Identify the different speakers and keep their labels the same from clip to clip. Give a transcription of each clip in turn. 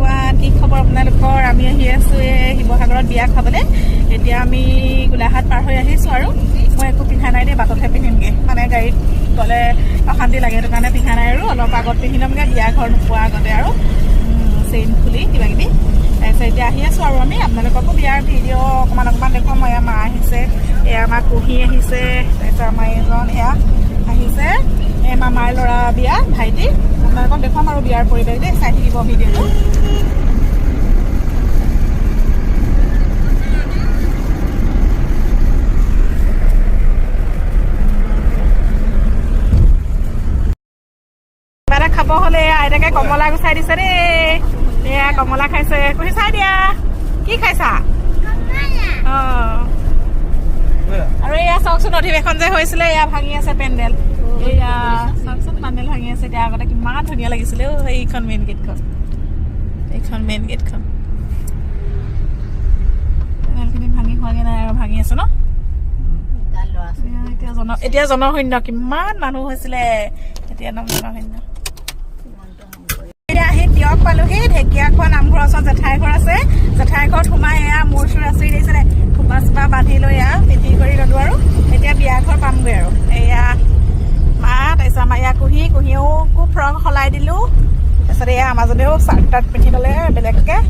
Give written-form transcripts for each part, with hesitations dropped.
Speaker 1: Everyone, কি খবৰ আপোনালোকৰ? আমি আহি আছোঁ শিৱসাগৰত বিয়া খাবলৈ। এতিয়া আমি গোলাঘাট পাৰ হৈ আহিছোঁ আৰু মই একো পিন্ধা নাই দেই, বাটতহে পিন্ধিমগৈ। মানে গাড়ীত গ'লে অশান্তি লাগে, সেইটো কাৰণে পিন্ধা নাই আৰু অলপ আগত পিন্ধি ল'মগৈ, বিয়া ঘৰ নোপোৱাৰ আগতে আৰু চেইন খুলি কিবা কিবি। তাৰপিছত এতিয়া আহি আছোঁ আৰু আমি আপোনালোককো বিয়াৰ ভিডিঅ' অকণমান দেখুৱাম। এয়া মা আহিছে, এয়া আমাৰ কুঁহি আহিছে, তাৰপিছত আমাৰ এজন এয়া আহিছে, মামাৰ ল'ৰা বিয়া ভাইটি। আপোনালোকক দেখুৱাম আৰু বিয়াৰ পৰিৱেশ দেই, চাই থাকিব ভিডিঅ'টো। কিবা এটা খাব হ'লে আইতাকে কমলা গুচাই দিছে দেই। এয়া কমলা খাইছে, কুহি চাই দিয়া। কি খাইছা? অঁ, আৰু এয়া চাওকচোন, অধিৱেশন যে হৈছিলে এয়া ভাঙি আছে পেণ্ডেল। এয়া চাওকচোন, পেণ্ডেল ভাঙি আছে। এতিয়া আগতে কিমান ধুনীয়া লাগিছিলে এইখন মেইন গেটখন, এইখন মেইন গেটখন। পেণ্ডেলখিনি ভাঙি হোৱাগৈ নাই আৰু ভাঙি আছে ন। এতিয়া জনশূন্য, কিমান মানুহ হৈছিলে, এতিয়া একদম জনশূন্য। এতিয়া আহি তিয়ক পালোহি, ঢেকীয়াখোৱা নামঘৰৰ ওচৰত জেঠাই ঘৰ আছে। জেঠাই ঘৰত সোমাই এয়া মূৰ চুৰ আচুৰি দিছিলে, খোপা চোপা বান্ধি লৈ এয়া পিন্ধি কৰি ল'লো আৰু এতিয়া বিয়া ঘৰ পামগৈ আৰু। এয়া মা, তাৰপিছত আমাৰ এয়া কুঁহিয়েও ফ্ৰক সলাই দিলোঁ। তাৰপিছত এয়া আমাজনেও চাৰ্ট তাৰ্ট পিন্ধি ল'লে বেলেগকৈ।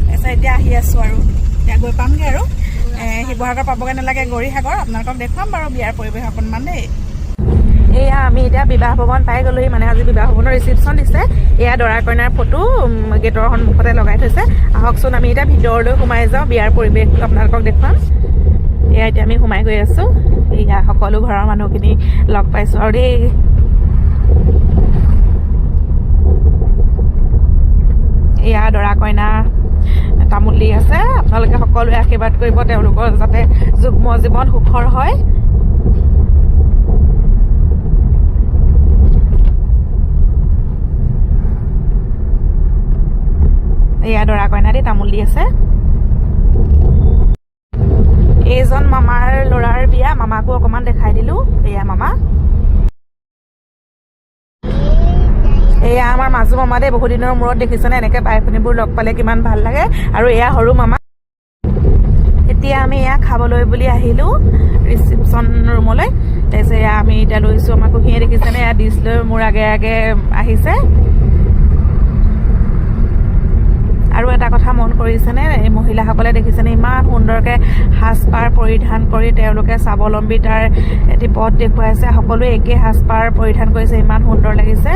Speaker 1: তাৰপিছত এতিয়া আহি আছোঁ আৰু এতিয়া গৈ পামগৈ আৰু শিৱসাগৰ পাবগৈ নালাগে, গৌৰীসাগৰ। আপোনালোকক দেখুৱাম বাৰু বিয়াৰ পৰিৱেশ অকণমান দেই। এয়া আমি এতিয়া বিবাহ ভৱন পাই গ'লোহি, মানে আজি বিবাহ ভৱনৰ ৰিচিপশ্যন দিছে। এয়া দৰা কইনাৰ ফটো গেটৰ সন্মুখতে লগাই থৈছে। আহকচোন আমি এতিয়া ভিতৰলৈ সোমাই যাওঁ, বিয়াৰ পৰিৱেশটো আপোনালোকক দেখুৱাম। এয়া এতিয়া আমি সোমাই গৈ আছোঁ। এয়া সকলো ঘৰৰ মানুহখিনি লগ পাইছোঁ আৰু দেই। এয়া দৰা কইনা তামোল দি আছে। আপোনালোকে সকলোৱে আশীৰ্বাদ কৰিব, তেওঁলোকৰ যাতে যুগ্ম জীৱন সুখৰ হয়। এয়া দৰা কইনা দি তামোল দি আছে। এইজন মামাৰ ল'ৰাৰ বিয়া, মামাকো অকণমান দেখাই দিলোঁ। এয়া মামা, এয়া আমাৰ মাজু মামা দেই, বহুত দিনৰ মূৰত দেখিছেনে, এনেকৈ বাই ভনীবোৰ লগ পালে কিমান ভাল লাগে। আৰু এয়া সৰু মামা। এতিয়া আমি এয়া খাবলৈ বুলি আহিলোঁ ৰিচিপশ্যন ৰুমলৈ। তাৰপিছত এয়া আমি এতিয়া লৈছোঁ, আমাৰ কুঁহিয়ে দেখিছেনে, এয়া ডিছ লৈ মোৰ আগে আগে আহিছে। আৰু এটা কথা মন কৰিছেনে, এই মহিলাসকলে দেখিছেনে ইমান সুন্দৰকৈ সাজপাৰ পৰিধান কৰি তেওঁলোকে স্বাৱলম্বিতাৰ এটি পথ দেখুৱাইছে। সকলোৱে একে সাজপাৰ পৰিধান কৰিছে, ইমান সুন্দৰ লাগিছে।